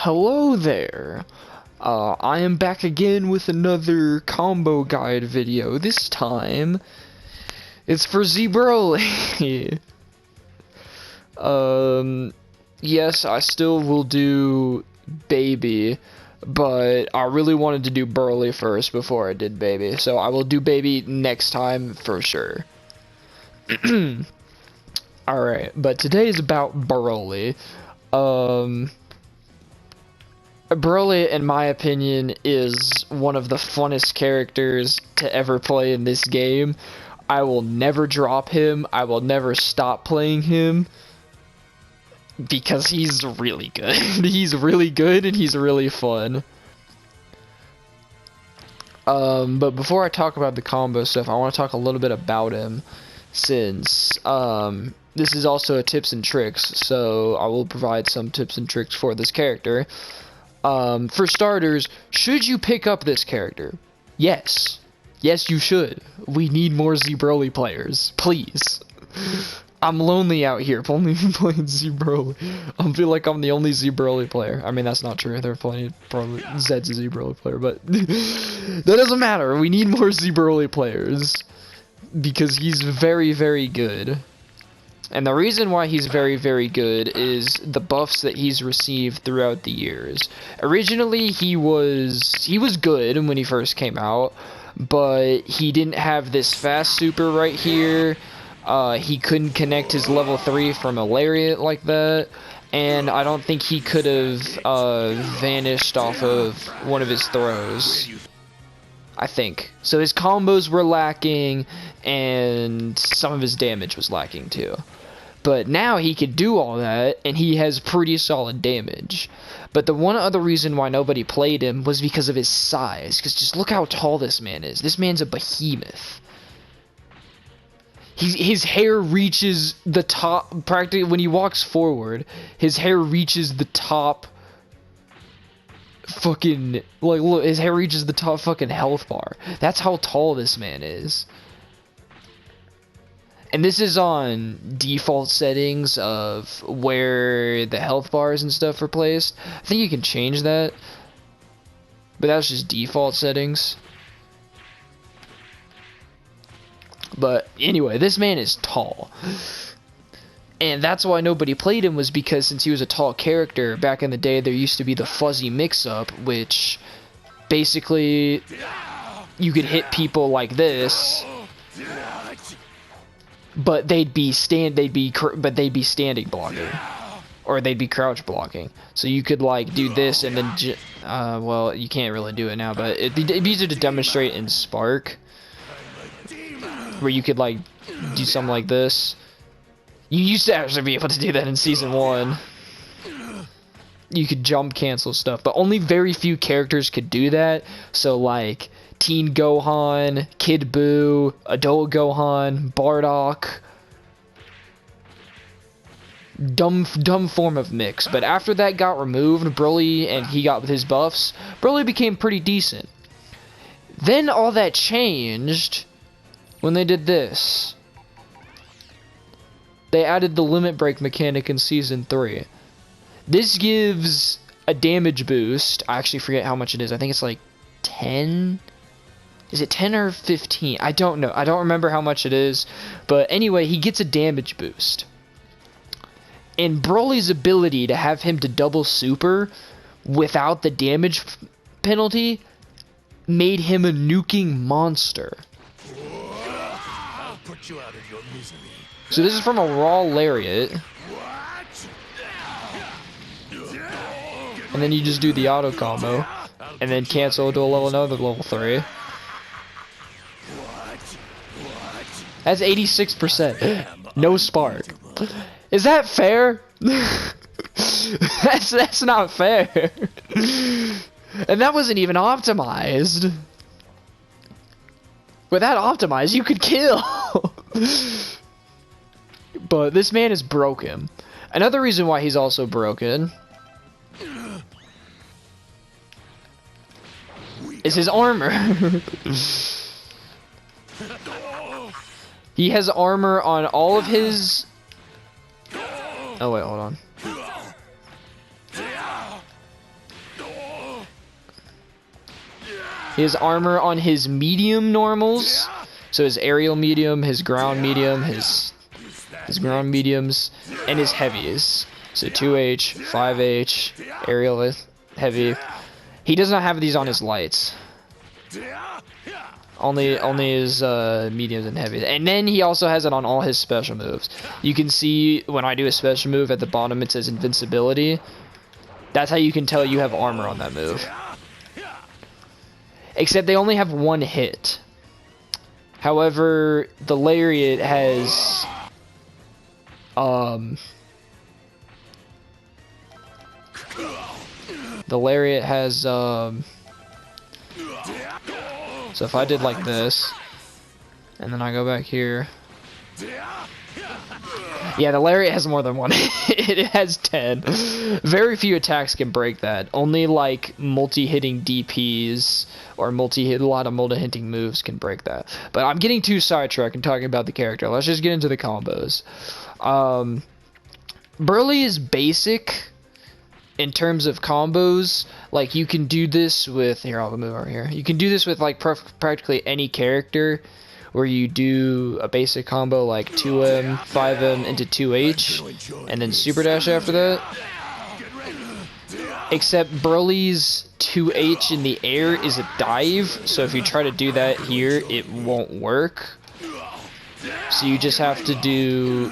Hello there. I am back again with another combo guide video. This time, it's for Z-Broly. Yes, I still will do Baby, but I really wanted to do Broly first before I did Baby, so I will do Baby next time for sure. Alright, but today is about Broly. Broly, in my opinion, is one of the funnest characters to ever play in this game. I will never drop him. I will never stop playing him. Because he's really good. He's really good and he's really fun. But before I talk about the combo stuff, I want to talk a little bit about him. Since, this is also a tips and tricks, so I will provide some tips and tricks for this character. For starters, should you pick up this character? Yes. Yes, you should. We need more Z-Broly players. Please. I'm lonely out here only playing Z-Broly. I feel like I'm the only Z-Broly player. I mean, that's not true. There are plenty probably Zed's a Z-Broly player, but that doesn't matter. We need more Z-Broly players because he's very, very good. And the reason why he's very, very good is the buffs that he's received throughout the years. Originally, he was good when he first came out, but he didn't have this fast super right here. He couldn't connect his level 3 from a lariat like that, and I don't think he could have vanished off of one of his throws. I think. So his combos were lacking, and some of his damage was lacking too. But now he could do all that, and he has pretty solid damage. But the one other reason why nobody played him was because of his size. Because just look how tall this man is. This man's a behemoth. His hair reaches the top, practically when he walks forward, his hair reaches the top fucking, like, look, his hair reaches the top fucking health bar. That's how tall this man is. And this is on default settings of where the health bars and stuff are placed. I think you can change that, but that's just default settings. But anyway, this man is tall. And that's why nobody played him, was because since he was a tall character, back in the day there used to be the fuzzy mix-up, which basically you could hit people like this, but they'd be standing blocking, or they'd be crouch blocking. So you could like do this and then well, you can't really do it now, but it'd be easier to demonstrate in Spark, where you could like do something like this. You used to actually be able to do that in Season 1. You could jump cancel stuff, but only very few characters could do that. So like Teen Gohan, Kid Buu, Adult Gohan, Bardock. Dumb form of mix. But after that got removed, Broly, and he got with his buffs, Broly became pretty decent. Then all that changed when they did this. They added the limit break mechanic in Season 3. This gives a damage boost. I actually forget how much it is. I think it's like 10? Is it 10 or 15? I don't know. I don't remember how much it is. But anyway, he gets a damage boost. And Broly's ability to have him to double super without the damage penalty made him a nuking monster. I'll put you out of your misery. So this is from a raw lariat. And then you just do the auto combo. And then cancel to another level 3. That's 86%. No spark. Is that fair? that's not fair. And that wasn't even optimized. With that optimized, you could kill. But this man is broken. Another reason why he's also broken is his armor. He has armor on all of his... Oh wait, hold on. He has armor on his medium normals. So his aerial medium, his ground medium, his ground mediums, and his heavies. So 2H, 5H, aerial, heavy. He does not have these on his lights. Only his mediums and heavies. And then he also has it on all his special moves. You can see when I do a special move at the bottom it says invincibility. That's how you can tell you have armor on that move. Except they only have one hit. However, the Lariat has so if I did like this and then I go back here, yeah, the Lariat has more than one. It has 10. Very few attacks can break that. Only like multi-hitting DPs or a lot of multi-hitting moves can break that. But I'm getting too sidetracked and talking about the character. Let's just get into the combos. Broly is basic in terms of combos. Like you can do this with, here, I'll move over here. You can do this with like practically any character, where you do a basic combo like 2M, 5M into 2H, and then Super Dash after that. Except Broly's 2H in the air is a dive, so if you try to do that here, it won't work. So you just have to do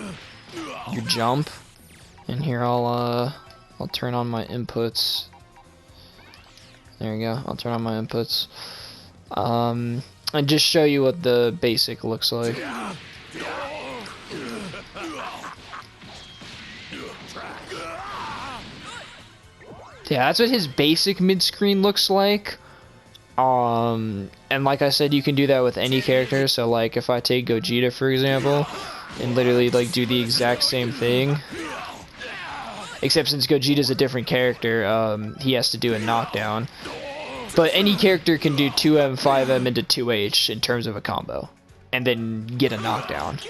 your jump. And here I'll turn on my inputs. There we go. I'll turn on my inputs. And just show you what the basic looks like. Yeah, that's what his basic mid-screen looks like. And like I said, you can do that with any character. So like if I take Gogeta, for example, and literally like do the exact same thing. Except since Gogeta's a different character, he has to do a knockdown. But any character can do 2M, 5M into 2H in terms of a combo. And then get a knockdown.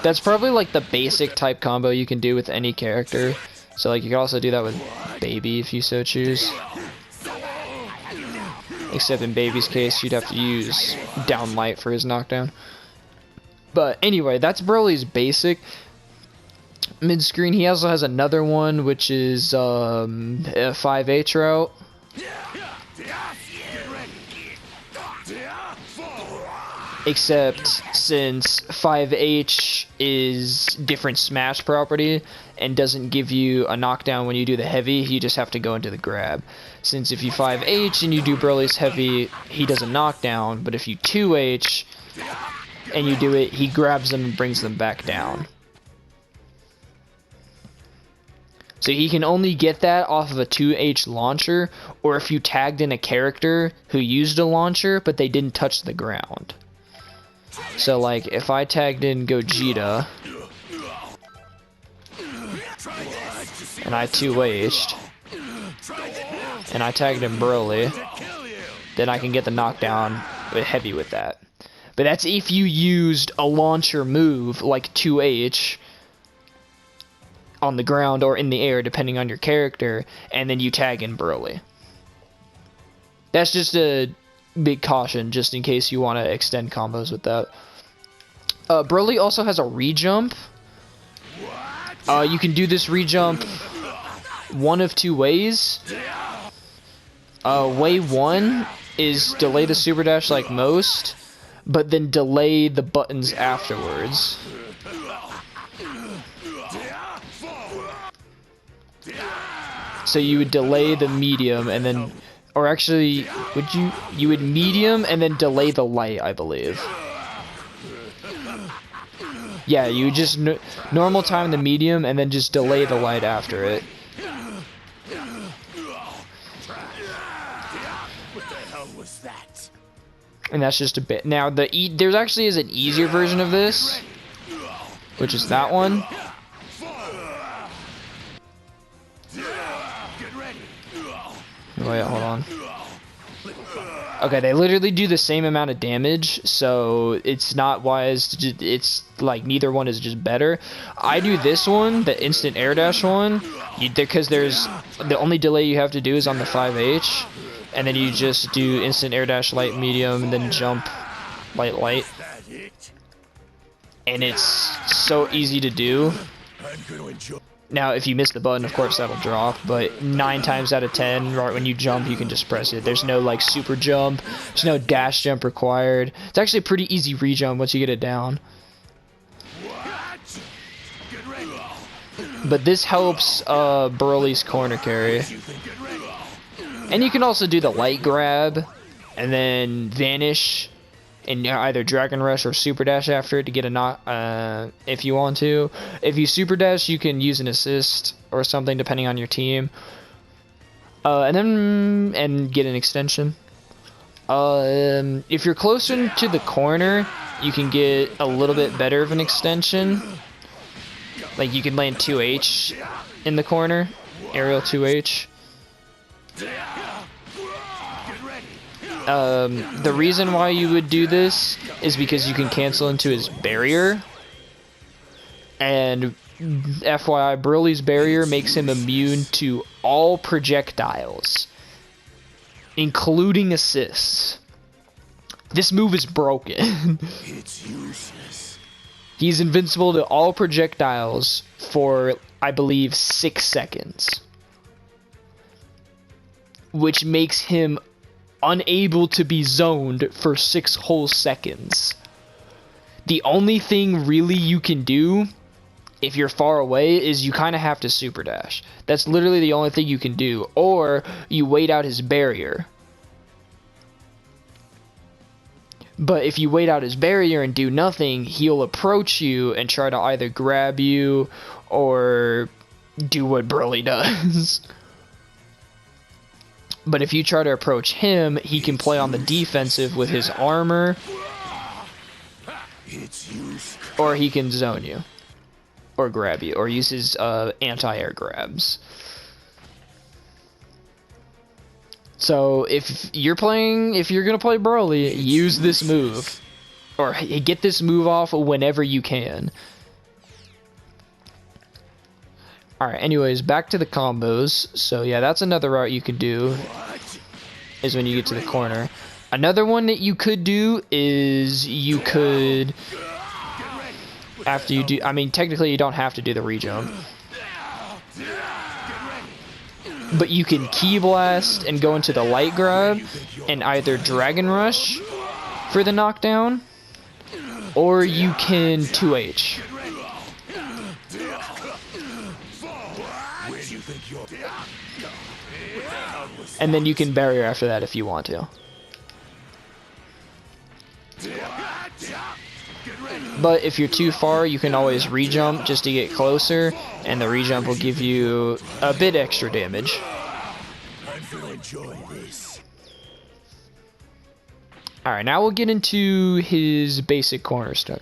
That's probably like the basic type combo you can do with any character. So like you can also do that with Baby if you so choose. Except in Baby's case, you'd have to use down light for his knockdown. But anyway, that's Broly's basic mid-screen. He also has another one, which is a 5H route. Except since 5H is different smash property and doesn't give you a knockdown when you do the heavy, you just have to go into the grab. Since if you 5H and you do Broly's heavy, he does a knockdown, but if you 2H and you do it, he grabs them and brings them back down. So he can only get that off of a 2H launcher, or if you tagged in a character who used a launcher, but they didn't touch the ground. So like, if I tagged in Gogeta, and I 2H'd, and I tagged in Broly, then I can get the knockdown with heavy with that. But that's if you used a launcher move, like 2H, on the ground or in the air, depending on your character, and then you tag in Broly. That's just a big caution, just in case you want to extend combos with that. Broly also has a re-jump. You can do this re-jump one of two ways. Way one is delay the super dash like most, but then delay the buttons afterwards. So you would delay the medium and then, or actually, you would medium and then delay the light, I believe. Yeah, you would just normal time the medium and then just delay the light after it. What the hell was that? And that's just a bit. Now, there's actually is an easier version of this, which is that one. Wait, hold on. Okay, they literally do the same amount of damage, so it's not wise to it's like neither one is just better. I do this one, the instant air dash one, because there's the only delay you have to do is on the 5H, and then you just do instant air dash light medium and then jump light, and it's so easy to do. Now, if you miss the button, of course, that'll drop, but 9 times out of 10, right when you jump, you can just press it. There's no, like, super jump. There's no dash jump required. It's actually a pretty easy rejump once you get it down. But this helps Broly's corner carry. And you can also do the light grab, and then vanish, and either Dragon Rush or Super Dash after it to get a knock, if you want to. If you Super Dash, you can use an assist or something depending on your team. And get an extension. If you're closer to the corner, you can get a little bit better of an extension. Like you can land 2H in the corner, aerial 2H. The reason why you would do this is because you can cancel into his barrier. And FYI, Broly's barrier makes him immune to all projectiles, including assists. This move is broken. It's useless. He's invincible to all projectiles for, I believe, 6 seconds. Which makes him unable to be zoned for 6 whole seconds. The only thing really you can do if you're far away is you kind of have to super dash. That's literally the only thing you can do. Or you wait out his barrier. But if you wait out his barrier and do nothing, he'll approach you and try to either grab you or do what Broly does. But if you try to approach him, he can play on the defensive with his armor, or he can zone you, or grab you, or use his anti-air grabs. So if you're gonna play Broly, use this move, or get this move off whenever you can. Alright, anyways, back to the combos. So yeah, that's another route you can do, is when you get to the corner. Another one that you could do is you could, after you do, I mean, technically you don't have to do the rejump, but you can Ki Blast and go into the light grab and either Dragon Rush for the knockdown, or you can 2H. And then you can barrier after that if you want to. But if you're too far, you can always rejump just to get closer, and the rejump will give you a bit extra damage. Alright, now we'll get into his basic cornerstone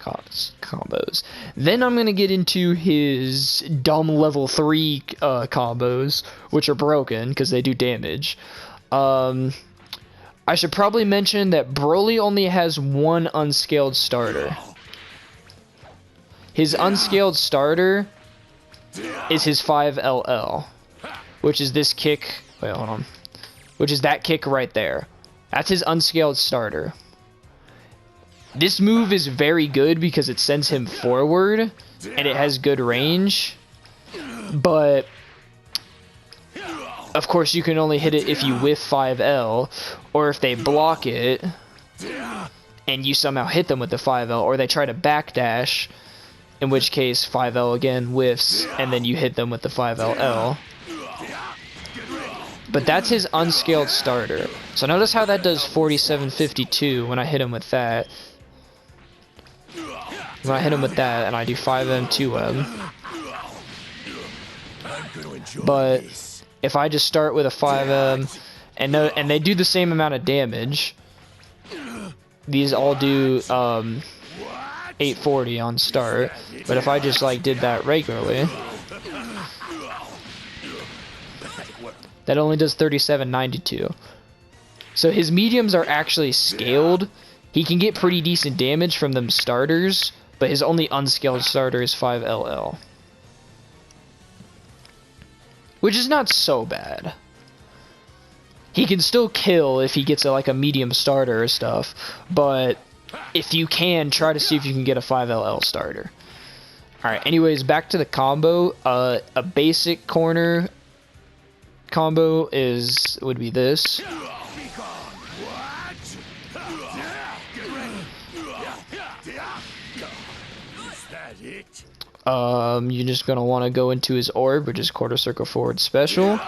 combos. Then I'm going to get into his dumb level 3 combos, which are broken because they do damage. I should probably mention that Broly only has one unscaled starter. His unscaled starter is his 5LL, which is this kick. Wait, hold on. Which is that kick right there. That's his unscaled starter. This move is very good because it sends him forward and it has good range. But of course you can only hit it if you whiff 5L, or if they block it and you somehow hit them with the 5L, or they try to backdash, in which case 5L again whiffs and then you hit them with the 5LL. But that's his unscaled starter. So notice how that does 4752 when I hit him with that. When I hit him with that and I do 5M, 2M. But if I just start with a 5M and they do the same amount of damage, these all do 840 on start. But if I just like did that regularly, that only does 3792. So his mediums are actually scaled. He can get pretty decent damage from them starters, but his only unscaled starter is 5LL. Which is not so bad. He can still kill if he gets like a medium starter or stuff, but if you can, try to see if you can get a 5LL starter. Alright, anyways, back to the combo. A basic corner combo would be this. You're just gonna want to go into his orb, which is quarter circle forward special.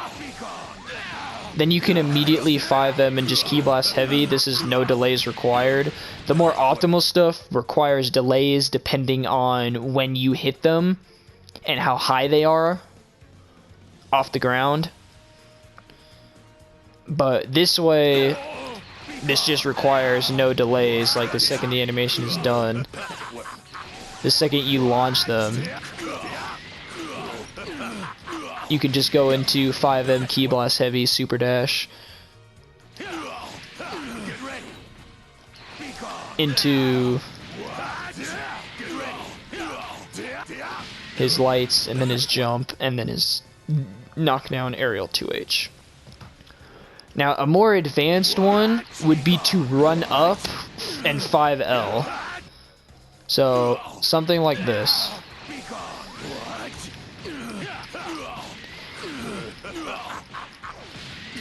Then you can immediately 5M and just Ki Blast heavy. This is no delays required. The more optimal stuff requires delays depending on when you hit them and how high they are off the ground. But this way, this just requires no delays. Like the second the animation is done, the second you launch them, you can just go into 5M Ki Blast heavy super dash into his lights, and then his jump, and then his knockdown aerial 2H. Now a more advanced one would be to run up and 5L. So something like this.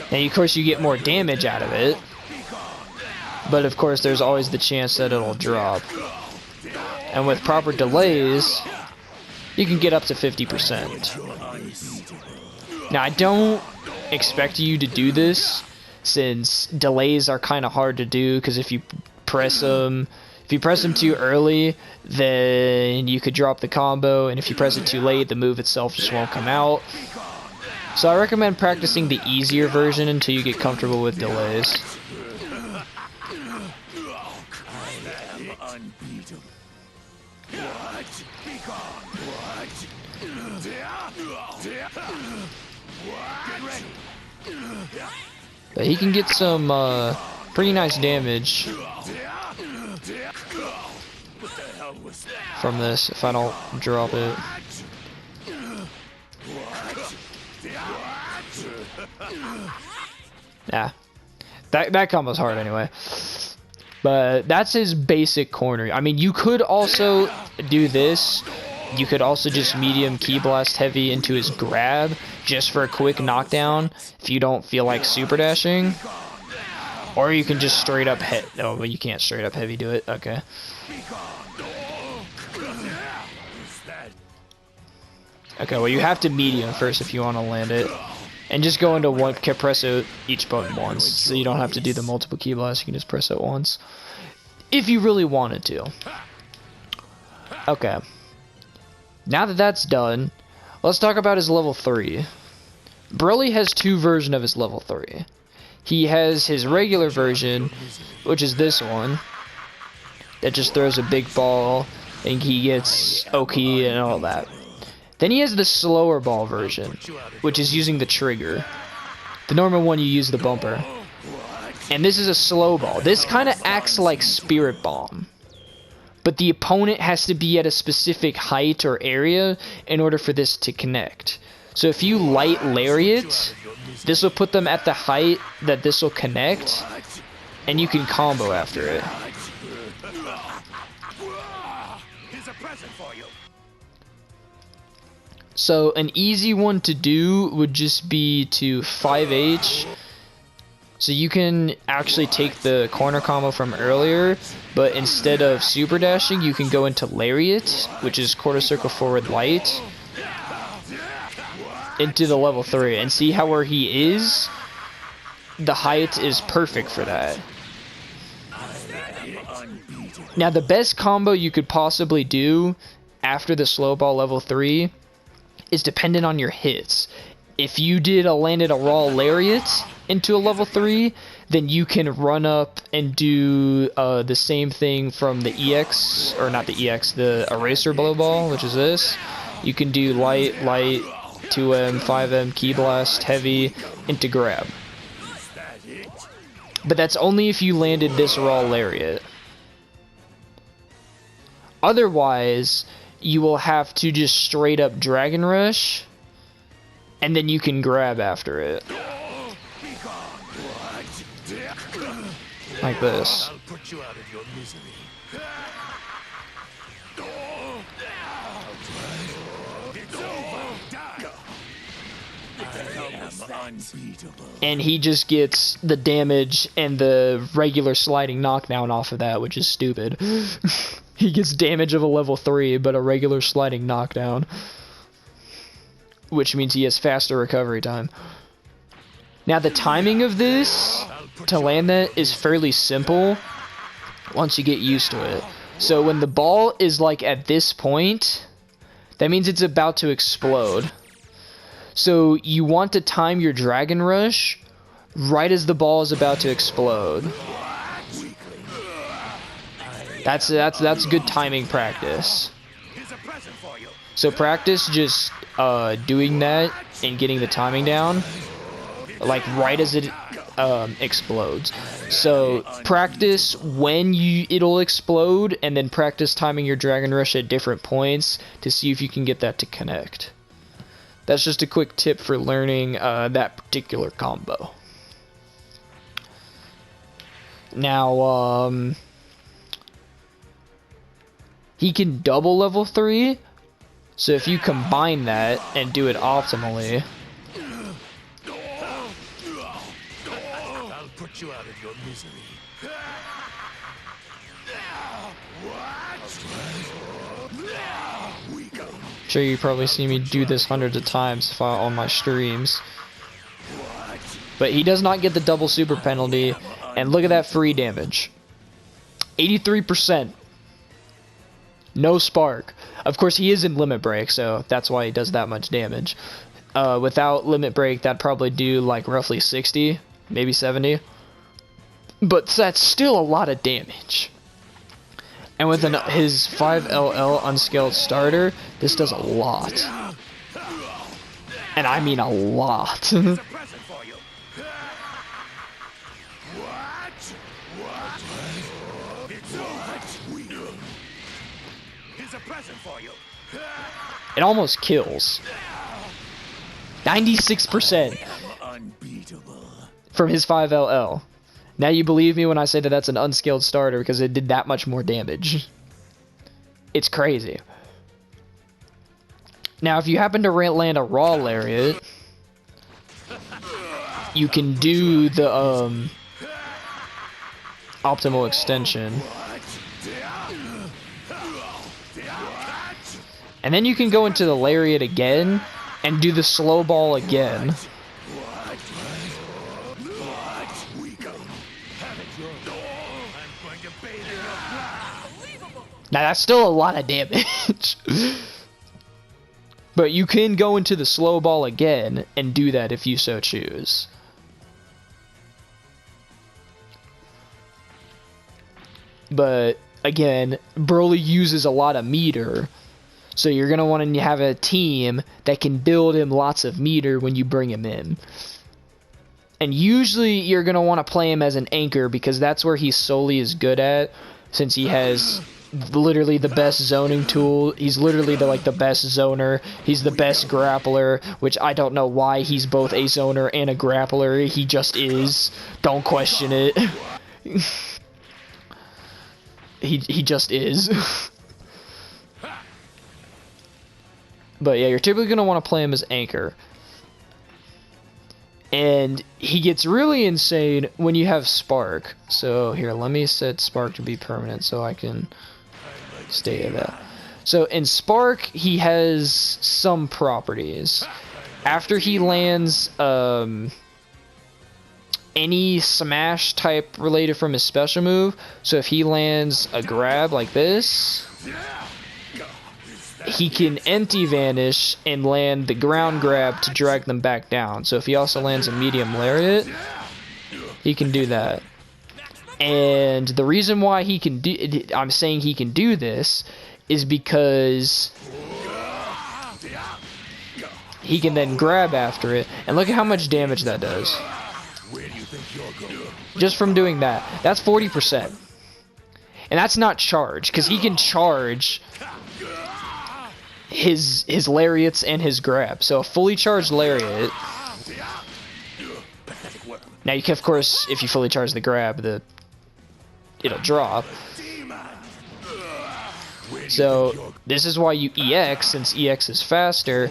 And of course you get more damage out of it, but of course there's always the chance that it'll drop. And with proper delays, you can get up to 50%. Now I don't expect you to do this, since delays are kind of hard to do, because if you press them too early, then you could drop the combo, and if you press it too late, the move itself just won't come out. So I recommend practicing the easier version until you get comfortable with delays. But he can get some pretty nice damage from this if I don't drop it. Yeah, that combo's hard anyway. But that's his basic corner. I mean, you could also do this. You could also just medium Ki Blast heavy into his grab just for a quick knockdown if you don't feel like super dashing. Or you can just straight up oh, but you can't straight up heavy do it. Okay. Okay, well you have to medium first if you want to land it. And just go into one, press it each button once, so you don't have to do the multiple Ki Blasts, you can just press it once. If you really wanted to. Okay. Now that that's done, let's talk about his level 3. Broly has two versions of his level 3. He has his regular version, which is this one, that just throws a big ball, and he gets Oki and all that. Then he has the slower ball version, which is using the trigger. The normal one, you use the bumper. And this is a slow ball. This kind of acts like Spirit Bomb. But the opponent has to be at a specific height or area in order for this to connect. So if you light Lariat, this will put them at the height that this will connect, and you can combo after it. So an easy one to do would just be to 5H. So you can actually take the corner combo from earlier, but instead of super dashing, you can go into Lariat, which is quarter circle forward light, into the level 3. And see how where he is? The height is perfect for that. Now the best combo you could possibly do after the slow ball level 3 is dependent on your hits. If you landed a raw Lariat into a level 3, then you can run up and do the same thing from the EX, or not the EX, the Eraser Blow Ball, which is this. You can do light, 2M, 5M, Ki Blast, heavy, into grab. But that's only if you landed this raw lariat. Otherwise, you will have to just straight up Dragon Rush, and then you can grab after it. Like this. I'll put you out of your misery. It's over. Die. I am unbeatable. And he just gets the damage and the regular sliding knockdown off of that, which is stupid. He gets damage of a level 3, but a regular sliding knockdown. Which means he has faster recovery time. Now the timing of this to land that is fairly simple once you get used to it. So when the ball is like at this point, that means it's about to explode. So you want to time your Dragon Rush right as the ball is about to explode. That's good timing practice. So practice just doing that and getting the timing down, like right as it explodes. So practice when it'll explode, and then practice timing your Dragon Rush at different points to see if you can get that to connect. That's just a quick tip for learning that particular combo. Now, he can double level 3, so if you combine that and do it optimally, I'll put you out of your misery. I'm sure you probably see me do this hundreds of times on my streams. But he does not get the double super penalty, and look at that free damage. 83%. No spark. Of course, he is in limit break, so that's why he does that much damage. Without limit break, that'd probably do like roughly 60, maybe 70. But that's still a lot of damage. And with his 5LL unscaled starter, this does a lot. And I mean a lot. It almost kills. 96% from his 5LL. Now you believe me when I say that that's an unscaled starter because it did that much more damage. It's crazy. Now if you happen to land a raw lariat, you can do the optimal extension. And then you can go into the lariat again and do the slow ball again. Now that's still a lot of damage. But you can go into the slow ball again and do that if you so choose. But again, Broly uses a lot of meter. So you're going to want to have a team that can build him lots of meter when you bring him in. And usually you're going to want to play him as an anchor because that's where he solely is good at, since he has literally the best zoning tool. He's literally the best zoner. He's the best grappler, which I don't know why he's both a zoner and a grappler. He just is. Don't question it. He just is. But yeah, you're typically going to want to play him as anchor. And he gets really insane when you have Spark. So here, let me set Spark to be permanent so I can stay at that. So in Spark, he has some properties. After he lands any smash type related from his special move, so if he lands a grab like this, he can empty vanish and land the ground grab to drag them back down. So if he also lands a medium lariat, he can do that. And the reason why he can do, I'm saying he can do this, is because he can then grab after it. And look at how much damage that does. Where do you think you're going? Just from doing that. That's 40%. And that's not charge, because he can charge his lariats and his grab. So a fully charged lariat. Now you can, of course, if you fully charge the grab, it'll drop. So this is why you EX, since EX is faster.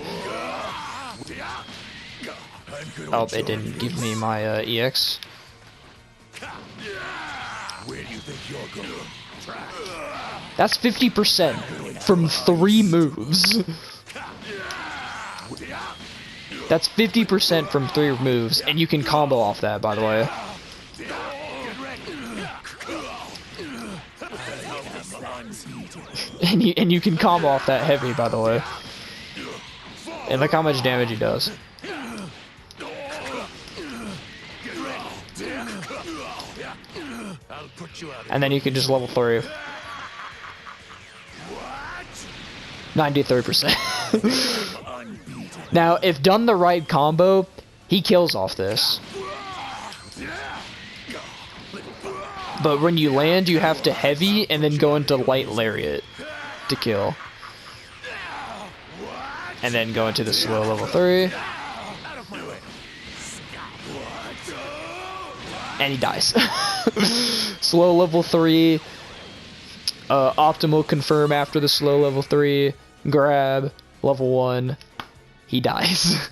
Oh, it didn't give me my EX. Where do you think you're going? That's 50% from 3 moves. That's 50% from 3 moves, and you can combo off that, by the way. And you can combo off that heavy, by the way. And look how much damage he does. And then you can just level 3. 93%. Now, if done the right combo, he kills off this. But when you land, you have to heavy and then go into light lariat to kill. And then go into the slow level 3. And he dies. Slow level 3. Optimal confirm after the slow level 3. Grab. Level 1. He dies.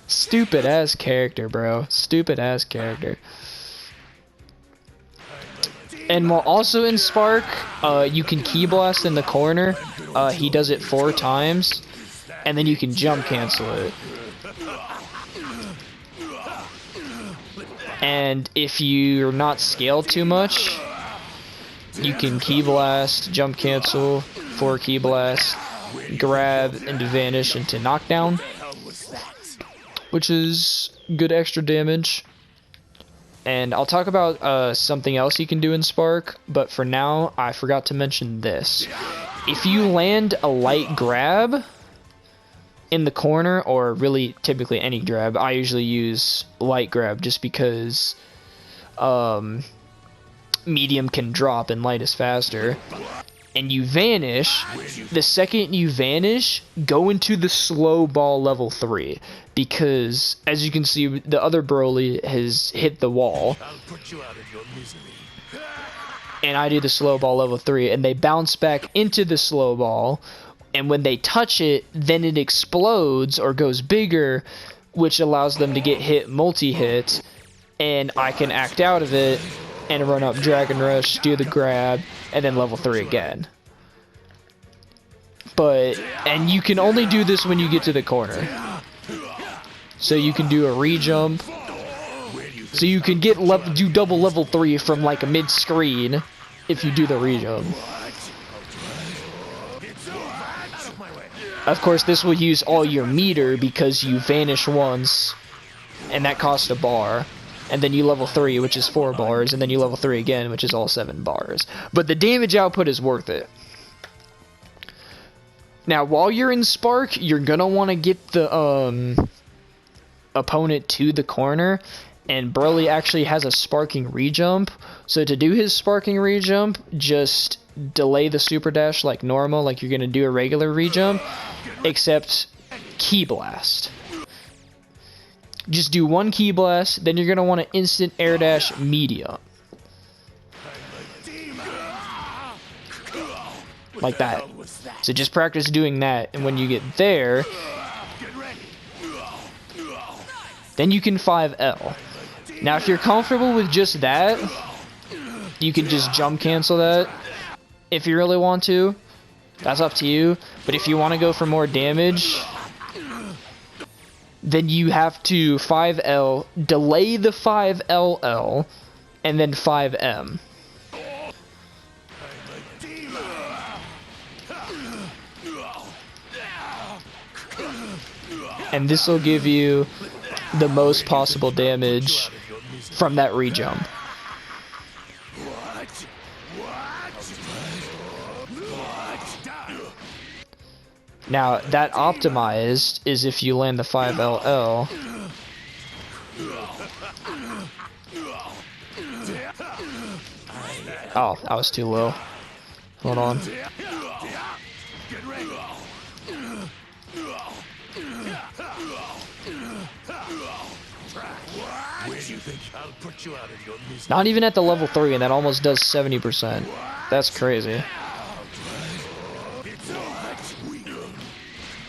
Stupid ass character, bro. Stupid ass character. And while also in Spark, you can Ki Blast in the corner. He does it 4 times. And then you can jump cancel it. And if you're not scaled too much, you can Ki Blast, jump cancel, 4 Ki Blast, grab into vanish into knockdown, which is good extra damage. And I'll talk about something else you can do in Spark, but for now, I forgot to mention this. If you land a light grab in the corner, or really typically any grab, I usually use light grab just because medium can drop and light is faster. And you vanish, the second you vanish, go into the slow ball level 3. Because, as you can see, the other Broly has hit the wall. And I do the slow ball level 3, and they bounce back into the slow ball. And when they touch it, then it explodes or goes bigger, which allows them to get hit multi-hit. And I can act out of it and run up Dragon Rush, do the grab, and then level 3 again. And you can only do this when you get to the corner. So you can do a re-jump. So you can do double level 3 from like a mid-screen if you do the re-jump. Of course, this will use all your meter because you vanish once, and that costs a bar. And then you level 3, which is 4 bars, and then you level 3 again, which is all 7 bars. But the damage output is worth it. Now, while you're in Spark, you're gonna want to get the opponent to the corner, and Broly actually has a sparking re-jump. So to do his sparking re-jump, just delay the super dash like normal, like you're gonna do a regular re-jump, except Ki Blast. Just do 1 Ki Blast, then you're going to want to instant air dash medium. Like that. So just practice doing that, and when you get there, then you can 5L. Now if you're comfortable with just that, you can just jump cancel that if you really want to. That's up to you. But if you want to go for more damage, then you have to 5L, delay the 5LL, and then 5M. And this will give you the most possible damage from that re-jump. Now, that optimized is if you land the 5LL, Oh, I was too low. Hold on. Get ready. Where do you think I'll put you out of your misery? Not even at the level 3, and that almost does 70%. That's crazy. It's so much weaker.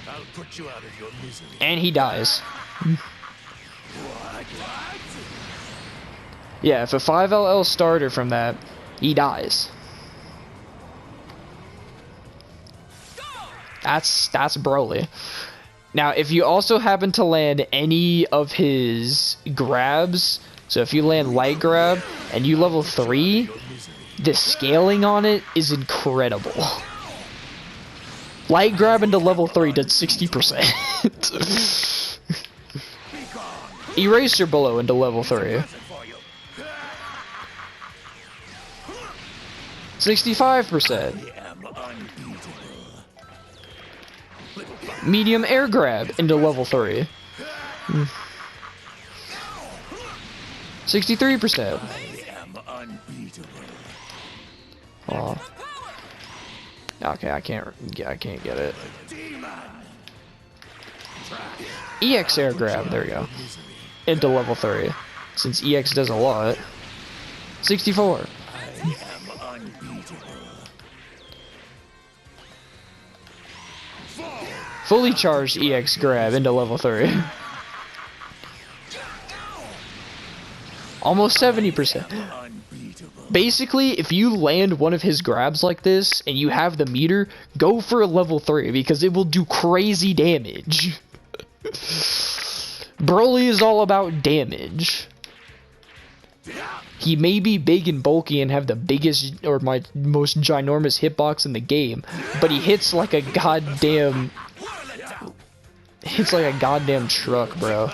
I'll put you out of your misery. And he dies. Yeah, if a 5LL starter from that, he dies. That's Broly. Now, if you also happen to land any of his grabs, so if you land light grab and you level 3, the scaling on it is incredible. Light grab into level 3 did 60%. Eraser below into level 3. 65%. Medium air grab into level 3. 63%. Oh. Okay, I can't get it. EX air grab, there we go. Into level 3. Since EX does a lot. 64. Fully charged EX grab into level 3. Almost 70%. Basically, if you land one of his grabs like this and you have the meter, go for a level 3 because it will do crazy damage. Broly is all about damage. He may be big and bulky and have the biggest or my most ginormous hitbox in the game, but he hits like a goddamn truck, bro.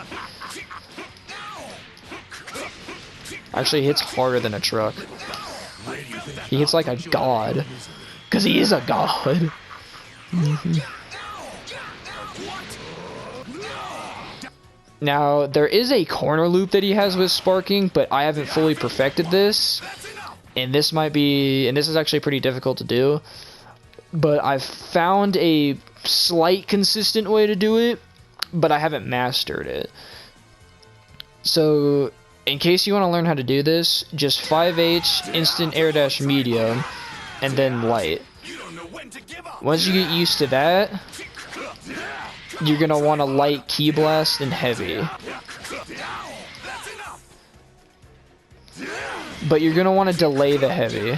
Actually, he hits harder than a truck. He hits like a god. Because he is a god. Now, there is a corner loop that he has with sparking, but I haven't fully perfected this. And this is actually pretty difficult to do. But I've found a slight consistent way to do it, but I haven't mastered it. So, in case you want to learn how to do this, just 5H, instant air dash medium, and then light. Once you get used to that, you're going to want to light key blast and heavy. But you're going to want to delay the heavy.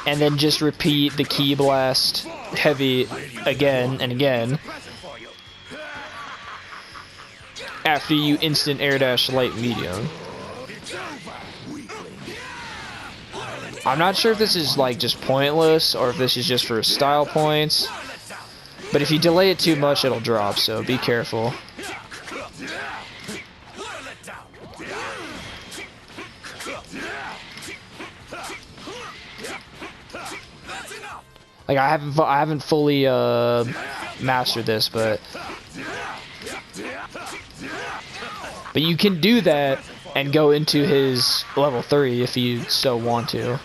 And then just repeat the key blast heavy again and again. After you instant air dash light medium. I'm not sure if this is like just pointless or if this is just for style points. But if you delay it too much, it'll drop, so be careful. Like I haven't fully mastered this, but you can do that and go into his level 3 if you so want to.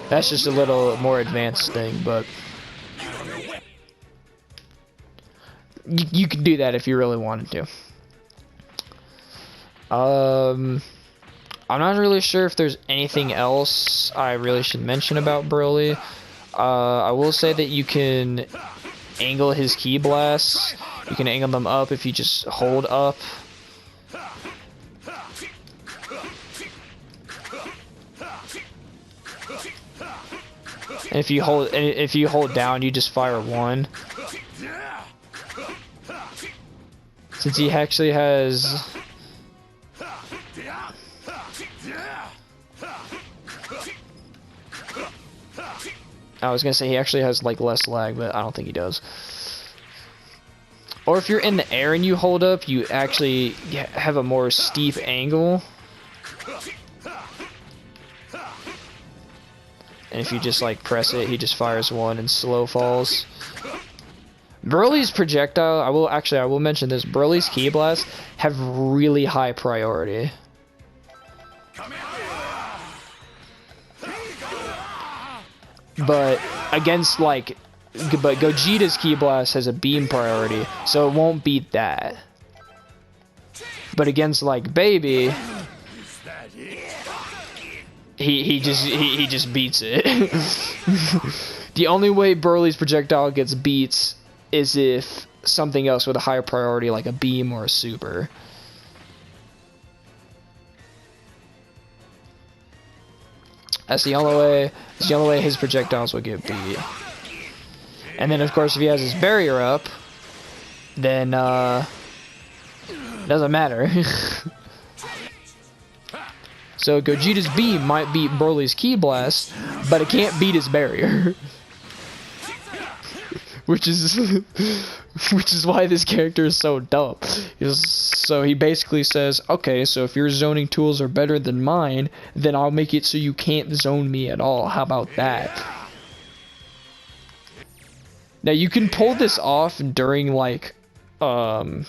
That's just a little more advanced thing, but you can do that if you really wanted to. I'm not really sure if there's anything else I really should mention about Broly. I will say that you can angle his key blasts. You can angle them up if you just hold up. And if you hold down, you just fire one. Since he actually has I was gonna say he actually has like less lag, but I don't think he does. Or if you're in the air and you hold up, you actually have a more steep angle. And if you just like press it, he just fires one and slow falls. Broly's projectile, I will mention this, Broly's Ki Blasts have really high priority. But against but Gogeta's Ki Blast has a beam priority, so it won't beat that. But against like Baby, he just beats it. The only way Broly's projectile gets beats is if something else with a higher priority, like a beam or a super. That's the only way. That's the only way his projectiles will get beat. And then, of course, if he has his barrier up, then doesn't matter. So Gogeta's beam might beat Broly's Ki Blast, but it can't beat his barrier. which is why this character is so dumb. So he basically says, okay, so if your zoning tools are better than mine, then I'll make it so you can't zone me at all. How about that? Now you can pull this off during like Oki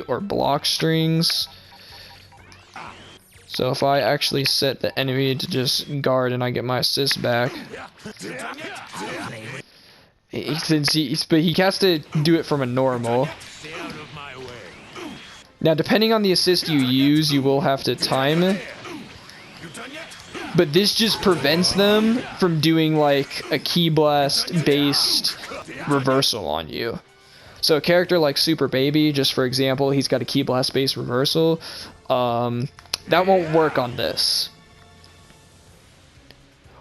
or block strings. So if I actually set the enemy to just guard and I get my assist back, but he has to do it from a normal. Now depending on the assist you use, you will have to time it. But this just prevents them from doing like a Ki Blast based reversal on you. So a character like Super Baby, just for example, he's got a Ki Blast based reversal. That won't work on this.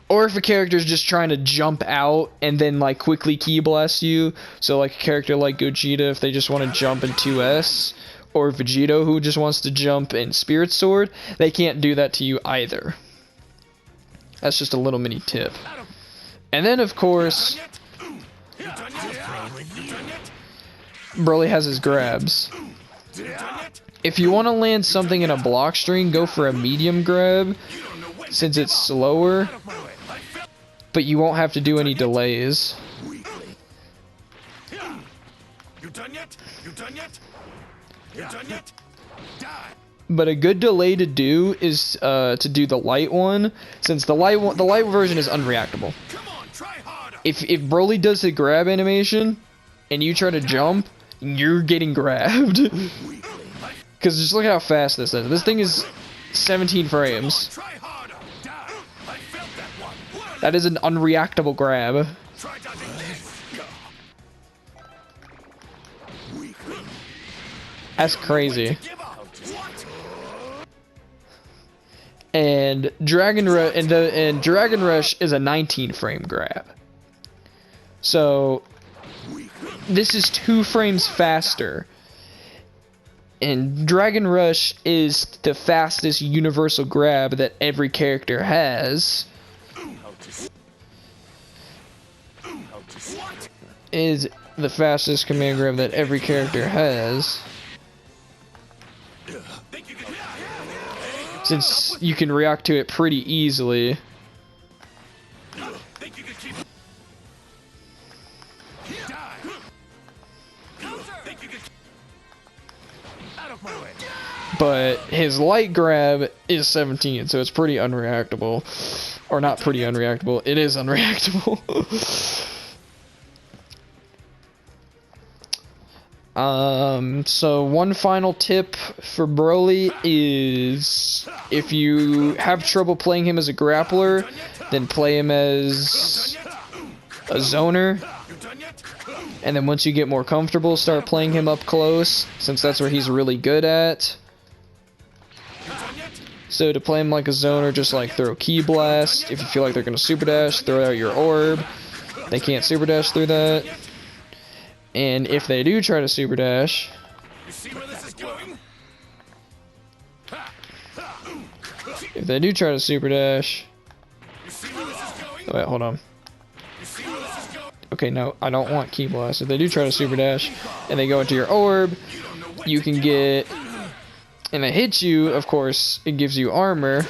Or if a character's just trying to jump out and then like quickly Ki Blast you, so like a character like Gogeta, if they just want to jump in 2S, or Vegito who just wants to jump in Spirit Sword, they can't do that to you either. That's just a little mini tip. And then of course, Broly has his grabs. If you want to land something in a block string, go for a medium grab, since it's slower, but you won't have to do any delays. But a good delay to do is to do the light one, since the light version is unreactable. If Broly does the grab animation and you try to jump, you're getting grabbed. Because just look how fast this is. This thing is 17 frames. That is an unreactable grab. That's crazy. And Dragon Rush is a 19 frame grab. So this is 2 frames faster. And Dragon Rush is the fastest universal grab that every character has. Is the fastest command grab that every character has. Since you can react to it pretty easily. But his light grab is 17, so it's pretty unreactable. Or not pretty unreactable, it is unreactable. So one final tip for Broly is if you have trouble playing him as a grappler, then play him as a zoner. And then once you get more comfortable, start playing him up close, since that's where he's really good at. So to play him like a zoner, just like throw Ki Blast. If you feel like they're going to super dash, throw out your orb. They can't super dash through that. And if they do try to super dash, oh, wait, hold on. Okay, no, I don't want Ki Blast. If they do try to super dash and they go into your orb, you can get, and they hit you, of course, it gives you armor,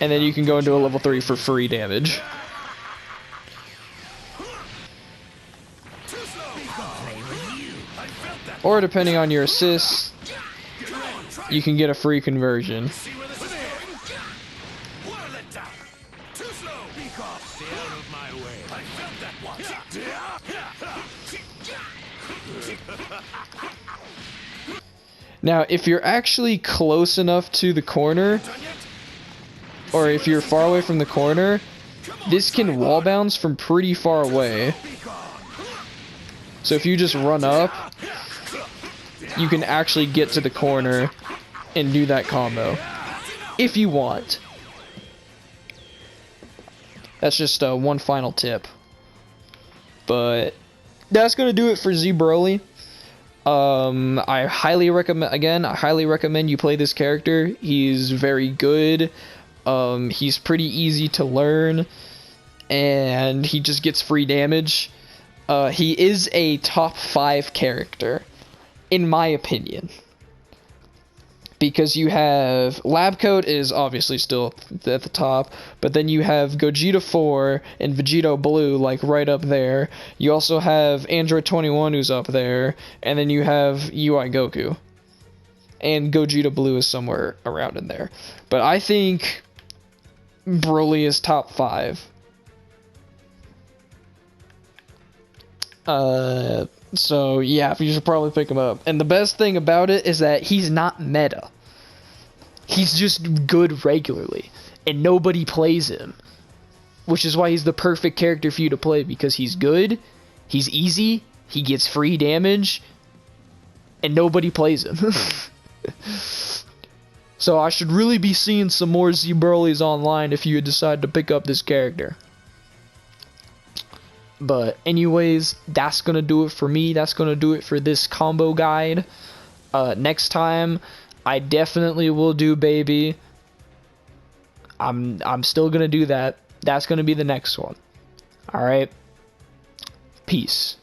and then you can go into a level 3 for free damage. Or depending on your assists, you can get a free conversion. See where this is going? What a letdown! Too slow! Speak off! Stay out of my way. I felt that one. Now, if you're actually close enough to the corner, or if you're far away from the corner, this can wall bounce from pretty far away. So if you just run up, you can actually get to the corner and do that combo. If you want. That's just one final tip. But that's going to do it for Z Broly. I highly recommend you play this character. He's very good. He's pretty easy to learn, and he just gets free damage. He is a top 5 character, in my opinion. Because you have Lab Coat is obviously still at the top, but then you have Gogeta 4 and Vegito Blue like right up there. You also have Android 21 who's up there, and then you have UI Goku. And Gogeta Blue is somewhere around in there. But I think Broly is top 5. So yeah, you should probably pick him up. And the best thing about it is that he's not meta. He's just good regularly, and nobody plays him. Which is why he's the perfect character for you to play, because he's good, he's easy, he gets free damage, and nobody plays him. So I should really be seeing some more Z Broly's online if you decide to pick up this character. But anyways, that's gonna do it for me. That's gonna do it for this combo guide. Next time, I definitely will do Baby. I'm still gonna do that. That's gonna be the next one. All right. Peace.